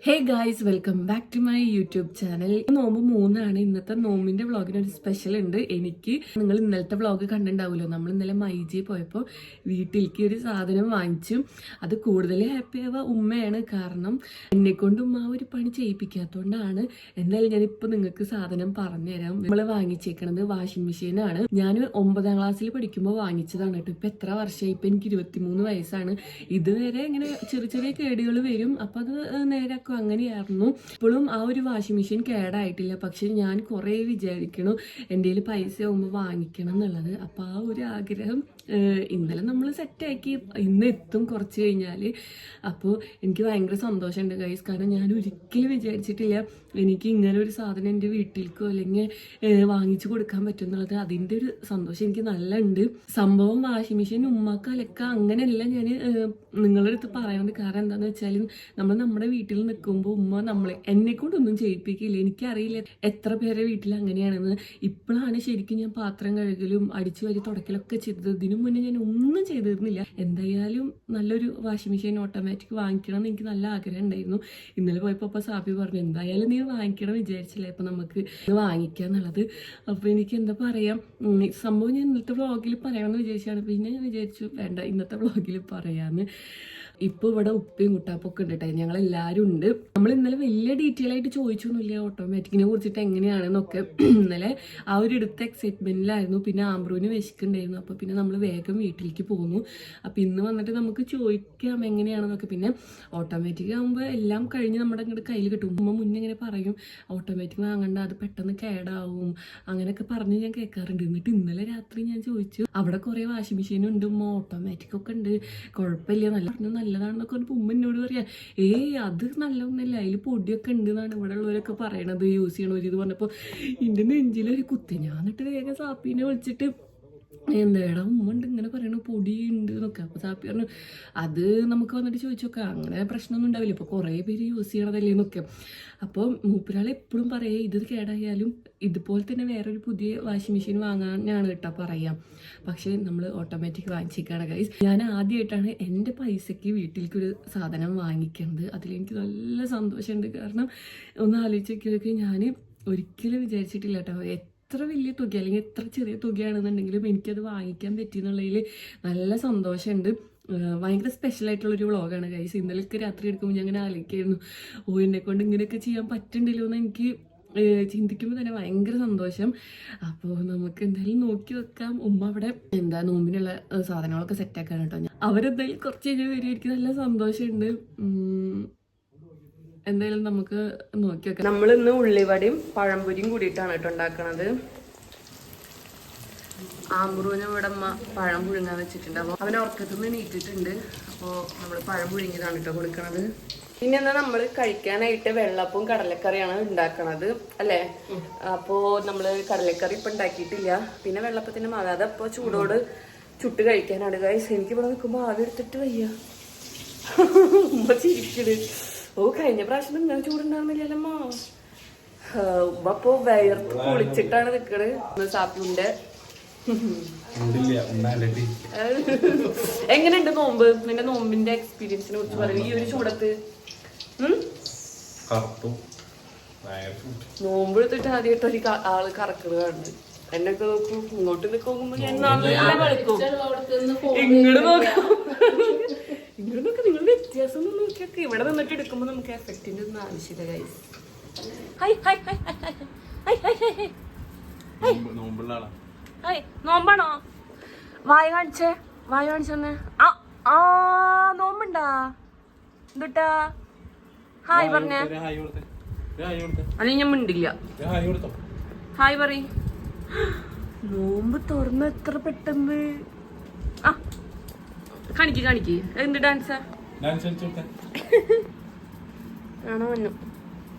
Hey guys, welcome back to my YouTube channel. നോമ്പ് 3 ഇന്നത്തെ നോമ്പിന്റെ വ്ളോഗിന് ഒരു സ്പെഷ്യൽ ഉണ്ട്. എനിക്ക് നിങ്ങൾ ഇന്നലത്തെ വ്ളോഗ് കണ്ടിട്ടുണ്ടാവുമല്ലോ, നമ്മൾ ഇന്നലെ മൈജി പോയപ്പോൾ വീട്ടിലേക്ക് ഒരു സാധനം വാങ്ങിച്ചു. അത് കൂടുതൽ ഹാപ്പി ആവുക ഉമ്മയാണ്. കാരണം എന്നെ കൊണ്ട് ഉമ്മ ഒരു പണി ചെയ്യിപ്പിക്കാത്തതുകൊണ്ടാണ്. എന്തായാലും ഞാനിപ്പോൾ നിങ്ങൾക്ക് സാധനം പറഞ്ഞുതരാം. നമ്മൾ വാങ്ങിച്ചേക്കണത് വാഷിംഗ് മെഷീനാണ്. ഞാൻ 9ാം ക്ലാസ്സിൽ പഠിക്കുമ്പോൾ വാങ്ങിച്ചതാണ് കേട്ടോ. ഇപ്പം എത്ര വർഷമായി? ഇപ്പം എനിക്ക് 23 വയസ്സാണ്. ഇതുവരെ ഇങ്ങനെ ചെറിയ ചെറിയ കേടുകൾ വരും, അപ്പം അത് നേരാക്കും. അങ്ങനെയായിരുന്നു. ഇപ്പോഴും ആ ഒരു വാഷിംഗ് മെഷീൻ കേടായിട്ടില്ല. പക്ഷെ ഞാൻ കുറേ വിചാരിക്കണു എൻ്റെ കയ്യിൽ പൈസ ആകുമ്പോൾ വാങ്ങിക്കണം എന്നുള്ളത്. അപ്പോൾ ആ ഒരു ആഗ്രഹം ഇന്നലെ നമ്മൾ സെറ്റാക്കി. ഇന്ന് എത്തും കുറച്ച് കഴിഞ്ഞാൽ. അപ്പോൾ എനിക്ക് ഭയങ്കര സന്തോഷമുണ്ട് ഗൈസ്. കാരണം ഞാൻ ഒരിക്കലും വിചാരിച്ചിട്ടില്ല എനിക്ക് ഇങ്ങനെ ഒരു സാധനം എൻ്റെ വീട്ടിലേക്കോ അല്ലെങ്കിൽ വാങ്ങിച്ചു കൊടുക്കാൻ പറ്റും എന്നുള്ളത്. അതിൻ്റെ ഒരു സന്തോഷം എനിക്ക് നല്ല ഉണ്ട്. സംഭവം വാഷിംഗ് മെഷീൻ ഉമ്മക്ക് അലക്ക അങ്ങനെയല്ല ഞാൻ നിങ്ങളുടെ അടുത്ത് പറയുന്നത്. കാരണം എന്താണെന്ന് വെച്ചാൽ നമ്മൾ നമ്മുടെ വീട്ടിൽ നിൽക്കുമ്പോൾ ഉമ്മ എന്നെ കൊണ്ടൊന്നും ചെയ്യിപ്പിക്കില്ല. എനിക്കറിയില്ല എത്ര പേരെ വീട്ടിൽ അങ്ങനെയാണെന്ന്. ഇപ്പോഴാണ് ശരിക്കും ഞാൻ പാത്രം കഴുകലും അടിച്ചു വാരി തുടക്കലൊക്കെ ചെയ്തത്. ഇതിനു മുന്നേ ഞാൻ ഒന്നും ചെയ്തിരുന്നില്ല. എന്തായാലും നല്ലൊരു വാഷിംഗ് മെഷീൻ ഓട്ടോമാറ്റിക് വാങ്ങിക്കണം എന്ന് എനിക്ക് നല്ല ആഗ്രഹം ഉണ്ടായിരുന്നു. ഇന്നലെ പോയപ്പോൾ അപ്പോൾ സാബി പറഞ്ഞു എന്തായാലും നീ വാങ്ങിക്കണം വിചാരിച്ചില്ലേ, അപ്പം നമുക്ക് വാങ്ങിക്കുക എന്നുള്ളത്. അപ്പോൾ എനിക്ക് എന്താ പറയാം, സംഭവം ഞാൻ ഇന്നത്തെ വ്ളോഗിൽ പറയാമെന്ന് വിചാരിച്ചാണ്. പിന്നെ ഞാൻ വിചാരിച്ചു വേണ്ട, ഇന്നത്തെ വ്ളോഗിൽ പറയാമെന്ന്. ഇപ്പോൾ ഇവിടെ ഉപ്പയും കുട്ടാപ്പൊക്കെ ഉണ്ട് കേട്ടോ. ഞങ്ങളെല്ലാവരും ഉണ്ട്. നമ്മൾ ഇന്നലെ വലിയ ഡീറ്റെയിൽ ആയിട്ട് ചോദിച്ചൊന്നുമില്ല ഓട്ടോമാറ്റിക്കിനെ കുറിച്ചിട്ട് എങ്ങനെയാണെന്നൊക്കെ. ഇന്നലെ ആ ഒരു എടുത്ത എക്സൈറ്റ്മെൻറ്റിലായിരുന്നു. പിന്നെ ആംബ്രൂവിന് വിശക്കുണ്ടായിരുന്നു. അപ്പോൾ പിന്നെ നമ്മൾ വേഗം വീട്ടിലേക്ക് പോന്നു. അപ്പോൾ ഇന്ന് വന്നിട്ട് നമുക്ക് ചോദിക്കാം എങ്ങനെയാണെന്നൊക്കെ. പിന്നെ ഓട്ടോമാറ്റിക് ആകുമ്പോൾ എല്ലാം കഴിഞ്ഞ് നമ്മുടെ ഇങ്ങോട്ട് കയ്യിൽ കിട്ടും. ഉമ്മ മുന്നേ ഇങ്ങനെ പറയും ഓട്ടോമാറ്റിക് വാങ്ങണ്ട, അത് പെട്ടെന്ന് കേടാവും അങ്ങനെയൊക്കെ പറഞ്ഞ് ഞാൻ കേൾക്കാറുണ്ട്. എന്നിട്ട് ഇന്നലെ രാത്രി ഞാൻ ചോദിച്ചു, അവിടെ കുറേ വാഷിംഗ് മെഷീൻ ഉണ്ട് ഉമ്മ, ഓട്ടോമാറ്റിക് ഒക്കെ ഉണ്ട്, കുഴപ്പമില്ല, നല്ലതാണെന്നൊക്കെ ഒരു ഉമ്മ എന്നോട് പറയാം. അത് നല്ലതൊന്നുമില്ല, അതിൽ പൊടിയൊക്കെ ഉണ്ട് എന്നാണ് ഇവിടെ ഉള്ളവരൊക്കെ പറയണത്, യൂസ് ചെയ്യണവർ. ഇത് പറഞ്ഞപ്പോൾ എൻ്റെ നെഞ്ചിലൊരു കുത്തി. ഞാൻ എന്നിട്ട് വേഗം സാപ്പീനെ വിളിച്ചിട്ട് എന്താടാ ഉമ്മ ഉണ്ട് ഇങ്ങനെ പറയണു പൊടി ഉണ്ട് എന്നൊക്കെ. അപ്പോൾ സാപ്പി പറഞ്ഞു അത് നമുക്ക് വന്നിട്ട് ചോദിച്ചു നോക്കാം, അങ്ങനെ പ്രശ്നമൊന്നും ഉണ്ടാവില്ല, ഇപ്പോൾ കുറേ പേര് യൂസ് ചെയ്യണതല്ലേ എന്നൊക്കെ. അപ്പോൾ മൂപ്പരാൾ എപ്പോഴും പറയുക ഇത് കേടായാലും ഇതുപോലെ തന്നെ വേറൊരു പുതിയ വാഷിംഗ് മെഷീൻ വാങ്ങാനാണ് കേട്ടോ പറയാം. പക്ഷേ നമ്മൾ ഓട്ടോമാറ്റിക് വാങ്ങിച്ചിരിക്കുകയാണ് ഗൈസ്. ഞാൻ ആദ്യമായിട്ടാണ് എൻ്റെ പൈസയ്ക്ക് വീട്ടിലേക്കൊരു സാധനം വാങ്ങിക്കുന്നത്. അതിലെനിക്ക് നല്ല സന്തോഷമുണ്ട്. കാരണം ഒന്ന് ആലോചിച്ചൊക്കെ ഞാൻ ഒരിക്കലും വിചാരിച്ചിട്ടില്ല കേട്ടോ. എത്ര വലിയ തുക അല്ലെങ്കിൽ എത്ര ചെറിയ തുകയാണെന്നുണ്ടെങ്കിലും എനിക്കത് വാങ്ങിക്കാൻ പറ്റിയെന്നുള്ളതിൽ നല്ല സന്തോഷമുണ്ട്. ഭയങ്കര സ്പെഷ്യലായിട്ടുള്ളൊരു വ്ളോഗാണ് ഗൈസ്. ഇന്നലെയൊക്കെ രാത്രി എടുക്കുമ്പോൾ ഞാൻ അങ്ങനെ ആലോചിക്കായിരുന്നു, എന്നെ കൊണ്ട് ഇങ്ങനെയൊക്കെ ചെയ്യാൻ പറ്റുന്നുണ്ടല്ലോ എന്ന് എനിക്ക് ചിന്തിക്കുമ്പോൾ തന്നെ ഭയങ്കര സന്തോഷം. അപ്പോൾ നമുക്ക് എന്തായാലും നോക്കി വെക്കാം. ഉമ്മ അവിടെ നോമ്പിനുള്ള സാധനങ്ങളൊക്കെ സെറ്റാക്കാൻ കേട്ടോ. അവരെന്തായാലും കുറച്ച് കഴിഞ്ഞ് വരുമായിരിക്കും. നല്ല സന്തോഷമുണ്ട്. എന്തായാലും നമുക്ക് നോക്കി വെക്കാം. നമ്മളിന്ന് ഉള്ളിവടയും പഴംപൊരിയും കൂടിയിട്ടാണ് കേട്ടോ ഉണ്ടാക്കണത്. ആംബ്രൂവിന് ഇവിടെ അമ്മ പഴം പുഴുങ്ങാൻ വെച്ചിട്ടുണ്ട്. അപ്പോൾ അവനെ ഉറക്കത്തിൽ നിന്ന് നീട്ടിട്ടുണ്ട്. അപ്പോൾ നമ്മൾ പഴം പുഴുങ്ങിയതാണ് കേട്ടോ കൊടുക്കണത്. പിന്നെ എന്താ നമ്മൾ കഴിക്കാനായിട്ട് വെള്ളപ്പവും കടലക്കറിയാണ് ഉണ്ടാക്കണത് അല്ലേ. അപ്പോൾ നമ്മൾ കടലക്കറി ഇപ്പം ഉണ്ടാക്കിയിട്ടില്ല. പിന്നെ വെള്ളപ്പത്തിന് മാവ് അതപ്പോൾ ചൂടോട് ചുട്ട് കഴിക്കാനാണ് ഗൈസ്. എനിക്കിവിടെ നിൽക്കുമ്പോൾ ആവി എടുത്തിട്ട് വയ്യ. ഉമ്മ ചിരിക്കണ്. കഴിഞ്ഞ പ്രാവശ്യം ഇങ്ങനെ ചൂടുണ്ടാകുന്നില്ലല്ലമ്മ. ഉമ്മ അപ്പോൾ വയർത്ത് കുളിച്ചിട്ടാണ് നിൽക്കണത്. സാപ്പിന്റെ എങ്ങനെയുണ്ട് നോമ്പ്? നിന്റെ നോമ്പിന്റെ എക്സ്പീരിയൻസിനെ കുറിച്ച് പറയും. ഈ ഒരു ചൂടത്ത് നോമ്പ് എടുത്തിട്ട് ആദ്യമായിട്ട് ഒരു ആള് കറക്കുന്നത്. എന്നൊക്കെ നോക്കൂ, ഇങ്ങോട്ട് നോക്കുമ്പോ ഞാൻ നല്ല കളിക്കും. ഇങ്ങോട്ട് നോക്കാം, ഇങ്ങോട്ട് നോക്കാം. നിങ്ങളുടെ വ്യത്യാസം ഒന്നും നോക്കിയൊക്കെ ഇവിടെ നിന്നിട്ട് എടുക്കുമ്പോ നമുക്ക് എഫക്റ്റിന്റെ ഒന്നും ആവശ്യമില്ല ഗൈസ്. നോമ്പാണോ? വായ കാണിച്ചേ, വായ കാണിച്ചെന്ന്. നോമ്പുണ്ടാ എന്തുട്ടാ? ഹായ് പറഞ്ഞേ. അല്ലെങ്കിൽ ഞാൻ മിണ്ടില്ല. ഹായ് പറ. നോമ്പ് തുറന്ന് എത്ര പെട്ടെന്ന്. കാണിക്ക് എന്ത് ഡാൻസാ ആണോ?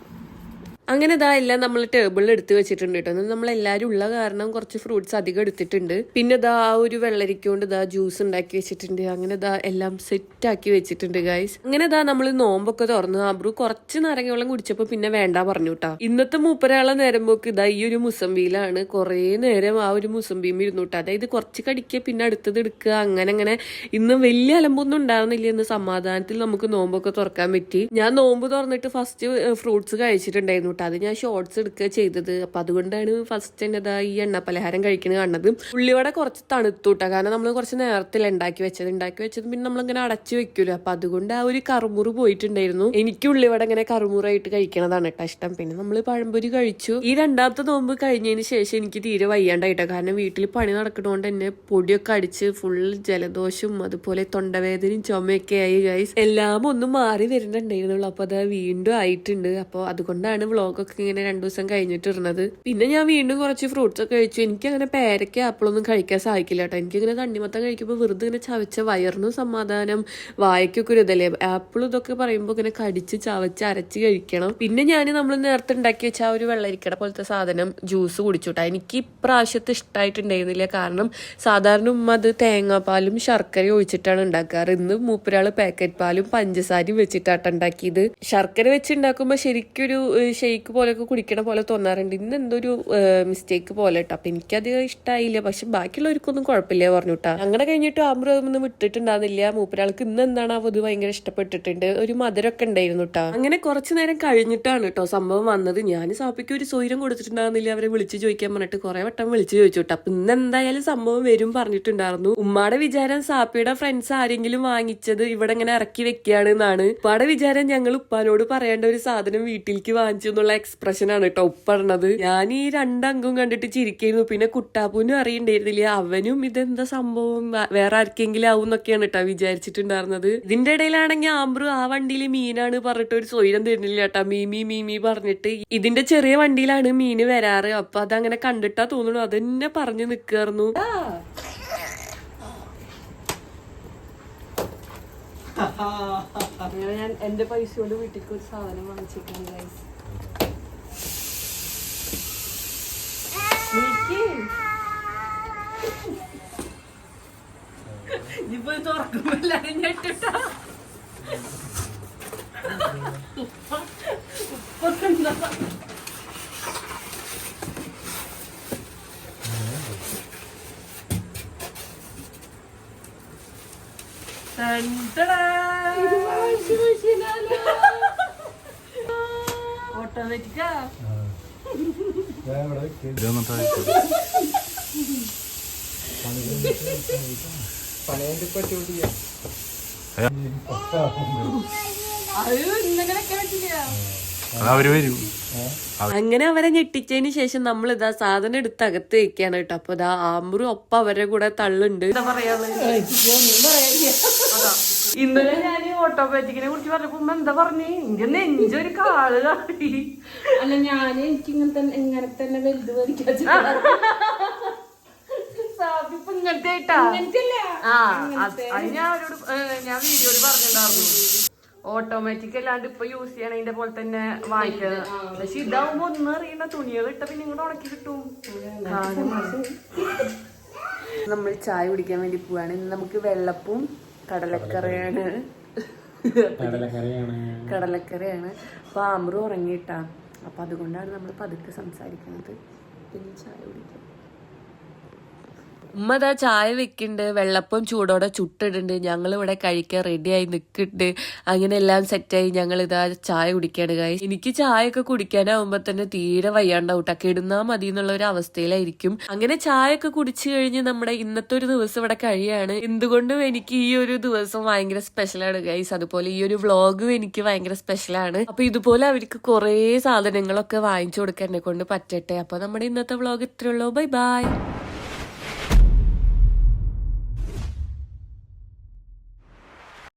അങ്ങനെ ഇതാ എല്ലാം നമ്മൾ ടേബിളിൽ എടുത്ത് വെച്ചിട്ടുണ്ട് കേട്ടോ. നമ്മളെല്ലാവരും ഉള്ള കാരണം കുറച്ച് ഫ്രൂട്ട്സ് അധികം എടുത്തിട്ടുണ്ട്. പിന്നെ ഇതാ ആ ഒരു വെള്ളരിക്കൊണ്ട് ഇതാ ജ്യൂസ് ഉണ്ടാക്കി വെച്ചിട്ടുണ്ട്. അങ്ങനെ ഇതാ എല്ലാം സെറ്റ് ആക്കി വെച്ചിട്ടുണ്ട് ഗൈസ്. അങ്ങനെ ഇതാ നമ്മൾ നോമ്പൊക്കെ തുറന്നു. ആബ്രു കുറച്ച് നാരങ്ങ വെള്ളം കുടിച്ചപ്പോ പിന്നെ വേണ്ട പറഞ്ഞു കേട്ടോ. ഇന്നത്തെ മൂപ്പരാളെ നേരം പോക്ക് ഇതാ ഈ ഒരു മുസമ്പിയിലാണ്. കുറേ നേരം ആ ഒരു മുസമ്പിയും ഇരുന്നുട്ടോ. അതായത് കുറച്ച് കടിക്കുക പിന്നെ അടുത്തത് എടുക്കുക, അങ്ങനെ ഇന്ന് വലിയ അലമ്പൊന്നും ഉണ്ടായിരുന്നില്ല. ഇന്ന് സമാധാനത്തിൽ നമുക്ക് നോമ്പൊക്കെ തുറക്കാൻ പറ്റി. ഞാൻ നോമ്പ് തുറന്നിട്ട് ഫസ്റ്റ് ഫ്രൂട്ട്സ് കഴിച്ചിട്ടുണ്ടായിരുന്നു. അത് ഞാൻ ഷോർട്സ് എടുക്കുക ചെയ്തത്. അപ്പൊ അതുകൊണ്ടാണ് ഫസ്റ്റ് തന്നെ ഈ എണ്ണ പലഹാരം കഴിക്കുന്നത് കാണുന്നത്. ഉള്ളിവട കുറച്ച് തണുത്തൂട്ടാ, കാരണം നമ്മൾ കുറച്ച് നേരത്തിൽ ഉണ്ടാക്കി വെച്ചത് പിന്നെ നമ്മളിങ്ങനെ അടച്ചു വെക്കൂലോ. അപ്പൊ അതുകൊണ്ട് ആ ഒരു കറുമുറ് പോയിട്ടുണ്ടായിരുന്നു. എനിക്ക് ഉള്ളിവട ഇങ്ങനെ കറുമുറായിട്ട് കഴിക്കണതാണ് കേട്ടോ ഇഷ്ടം. പിന്നെ നമ്മൾ പഴംപൊരി കഴിച്ചു. ഈ രണ്ടാമത്തെ നോമ്പ് കഴിഞ്ഞതിന് ശേഷം എനിക്ക് തീരെ വയ്യാണ്ടായിട്ടോ, കാരണം വീട്ടിൽ പണി നടക്കുന്നതുകൊണ്ട് തന്നെ പൊടിയൊക്കെ അടിച്ച് ഫുൾ ജലദോഷവും അതുപോലെ തൊണ്ടവേദനയും ചുമയൊക്കെ ആയി ഗൈസ്. എല്ലാം ഒന്നും മാറി വരുന്നുണ്ടായിരുന്നുള്ളൂ. അപ്പൊ അത് വീണ്ടും ആയിട്ടുണ്ട്. അപ്പൊ അതുകൊണ്ടാണ് വ്ളോഗൊക്കെ ഇങ്ങനെ 2 ദിവസം കഴിഞ്ഞിട്ടിരുന്നത്. പിന്നെ ഞാൻ വീണ്ടും കുറച്ച് ഫ്രൂട്ട്സ് ഒക്കെ കഴിച്ചു. എനിക്ക് അങ്ങനെ പേരയ്ക്ക ആപ്പിളൊന്നും കഴിക്കാൻ സാധിക്കില്ല കേട്ടോ. എനിക്കിങ്ങനെ തണ്ണിമത്തം കഴിക്കുമ്പോൾ വെറുതെ ഇങ്ങനെ ചവച്ച വയറിനും സമാധാനം, വായക്കൊക്കെ ഒരു ഇതല്ലേ. ആപ്പിൾ ഇതൊക്കെ പറയുമ്പോൾ ഇങ്ങനെ കടിച്ച് ചവച്ച് അരച്ച് കഴിക്കണം. പിന്നെ നമ്മൾ നേരത്തെ ഉണ്ടാക്കി വെച്ച ആ ഒരു വെള്ളരിക്കട പോലത്തെ സാധനം ജ്യൂസ് കുടിച്ചുട്ടാ. എനിക്ക് ഇപ്രാവശ്യത്തെ ഇഷ്ടമായിട്ടുണ്ടായിരുന്നില്ല, കാരണം സാധാരണ ഉമ്മ അത് തേങ്ങാപ്പാലും ശർക്കരയും ഒഴിച്ചിട്ടാണ് ഉണ്ടാക്കാറ്. ഇന്ന് മൂപ്പരാള് പാക്കറ്റ് പാലും പഞ്ചസാരയും വെച്ചിട്ടാണ് ഉണ്ടാക്കിയത്. ശർക്കര വെച്ച് ഉണ്ടാക്കുമ്പോൾ ശരിക്കൊരു ഷെയ്ക്ക് പോലെയൊക്കെ കുടിക്കണ പോലെ തോന്നാറുണ്ട്. ഇന്ന് എന്തൊരു മിസ്റ്റേക്ക് പോലെ കേട്ടോ. അപ്പൊ എനിക്കധികം ഇഷ്ടമായില്ല. പക്ഷെ ബാക്കിയുള്ളവർക്കൊന്നും കുഴപ്പമില്ല പറഞ്ഞു കേട്ടോ. അങ്ങനെ കഴിഞ്ഞിട്ട് ആമ്പ്ര ഒന്നും വിട്ടിട്ടുണ്ടാകുന്നില്ല. മൂപ്പരാൾക്ക് ഇന്ന് എന്താണ് അത് ഭയങ്കര ഇഷ്ടപ്പെട്ടിട്ടുണ്ട്. ഒരു മധുരമൊക്കെ ഉണ്ടായിരുന്നു കേട്ടോ. അങ്ങനെ കുറച്ചു നേരം കഴിഞ്ഞിട്ടാണ് കേട്ടോ സംഭവം വന്നത്. ഞാൻ സാപ്പിക്ക് ഒരു സ്വൈരം കൊടുത്തിട്ടുണ്ടാകുന്നില്ല. അവരെ വിളിച്ചു ചോദിക്കാൻ പറഞ്ഞിട്ട് കുറെ വട്ടം വിളിച്ചു ചോദിച്ചു കേട്ടോ. അപ്പൊ ഇന്ന് എന്തായാലും സംഭവം വരും പറഞ്ഞിട്ടുണ്ടായിരുന്നു. ഉമ്മാടെ വിചാരം സാപ്പിയുടെ ഫ്രണ്ട്സ് ആരെങ്കിലും വാങ്ങിച്ചത് ഇവിടെ ഇങ്ങനെ ഇറക്കി വെക്കുകയാണ് എന്നാണ്. ഉപ്പാടെ വിചാരം ഞങ്ങൾ ഉപ്പാനോട് പറയേണ്ട ഒരു സാധനം വീട്ടിലേക്ക് വാങ്ങിച്ചു എന്നുള്ള എക്സ്പ്രഷൻ ആണ് കേട്ടോ ഉപ്പറണത്. ഞാൻ ഈ 2 അംഗവും കണ്ടിട്ട് ചിരിക്കായിരുന്നു. പിന്നെ കുട്ടാപ്പൂനും അറിയണ്ടായിരുന്നില്ല. അവനും ഇതെന്താ സംഭവം വേറെ ആർക്കെങ്കിലും ആവും എന്നൊക്കെയാണ് കേട്ടോ വിചാരിച്ചിട്ടുണ്ടായിരുന്നത്. ഇതിന്റെ ഇടയിലാണെങ്കിൽ ആംബ്രു ആ വണ്ടിയിൽ മീനാണ് പറഞ്ഞിട്ട് ഒരു സ്വൈരം തരുന്നില്ല കേട്ടോ. മീമി പറഞ്ഞിട്ട് ഇതിന്റെ ചെറിയ വണ്ടിയിലാണ് മീന് വരാറ്. അപ്പൊ അതങ്ങനെ കണ്ടിട്ടാ തോന്നുന്നു അതെന്നെ പറഞ്ഞു നിക്കായിരുന്നു. അങ്ങനെ ഞാൻ എന്റെ പൈസ കൊണ്ട് വീട്ടിലേക്ക് ഒരു സാധനം വാങ്ങിച്ചിട്ടുണ്ട് ഗൈസ്. ഇപ്പൊ തുറക്കുമ്പോല്ലാരും ഞെട്ടിട്ടാ. ഓട്ടോമാറ്റിക്കാ അങ്ങനെ അവരെ ഞെട്ടിച്ചതിന് ശേഷം നമ്മൾ ഇതാ സാധനം എടുത്ത് അകത്ത് വെക്കാണ് കേട്ടോ. അപ്പൊ ഇതാ ആമ്പറും ഒപ്പം അവരെ കൂടെ തള്ളുണ്ട്. എന്താ പറയാ, ഇന്നലെ ഞാൻ ഓട്ടോമാറ്റിക്കിനെ കുറിച്ച് പറഞ്ഞപ്പോ എന്താ പറഞ്ഞേ, എനിക്ക് നെഞ്ചൊരു കാള് കാട്ടി. അല്ല എനിക്ക് ഇങ്ങനെ തന്നെ വലുത് വലിക്കാ സാബിപ്പ് ഇങ്ങനത്തെ ആയിട്ടാ. അത് ഞാൻ വീഡിയോയിൽ പറഞ്ഞിട്ടുണ്ടായിരുന്നു. ഓട്ടോമാറ്റിക് അല്ലാണ്ട് ഇപ്പൊ യൂസ് ചെയ്യണതിന്റെ പോലെ തന്നെ വാങ്ങിക്കുന്നത്. പക്ഷെ ഇതാവുമ്പോ ഒന്നും അറിയണ്ട, തുണികൾ ഇട്ട പിന്നെ ഇങ്ങോട്ട് ഉണക്കി കിട്ടും. നമ്മൾ ചായ കുടിക്കാൻ വേണ്ടി പോവാണ്. ഇന്ന് നമുക്ക് വെള്ളപ്പവും കടലക്കറിയാണ്. അപ്പൊ ആമ്പ്രു ഉറങ്ങിയിട്ടാ. അപ്പൊ അതുകൊണ്ടാണ് നമ്മൾ പതുക്കെ സംസാരിക്കുന്നത്. പിന്നെ ചായ കുടിക്കാം. ഉമ്മ ഇതാ ചായ വെക്കുന്നുണ്ട്, വെള്ളപ്പം ചൂടോടെ ചുട്ടിടുന്നുണ്ട്. ഞങ്ങളിവിടെ കഴിക്കാൻ റെഡിയായി നിൽക്കുന്നുണ്ട്. അങ്ങനെ എല്ലാം സെറ്റായി ഞങ്ങളിതാ ചായ കുടിക്കാണ് ഗൈസ്. എനിക്ക് ചായ ഒക്കെ കുടിക്കാനാവുമ്പോ തന്നെ തീരെ വയ്യാണ്ടാവൂട്ടാ, കിടന്നാ മതി എന്നുള്ള ഒരു അവസ്ഥയിലായിരിക്കും. അങ്ങനെ ചായ ഒക്കെ കുടിച്ചു കഴിഞ്ഞ് നമ്മുടെ ഇന്നത്തെ ഒരു ദിവസം ഇവിടെ കഴിയാണ്. എന്തുകൊണ്ടും എനിക്ക് ഈ ഒരു ദിവസം ഭയങ്കര സ്പെഷ്യലാണ് ഗൈസ്. അതുപോലെ ഈ ഒരു വ്ളോഗും എനിക്ക് ഭയങ്കര സ്പെഷ്യലാണ്. അപ്പൊ ഇതുപോലെ അവർക്ക് കുറെ സാധനങ്ങളൊക്കെ വാങ്ങിച്ചു കൊടുക്കാൻ എന്നെ കൊണ്ട് പറ്റട്ടെ. അപ്പൊ നമ്മുടെ ഇന്നത്തെ വ്ളോഗ് ഇത്രയുള്ളൂ. Bye by.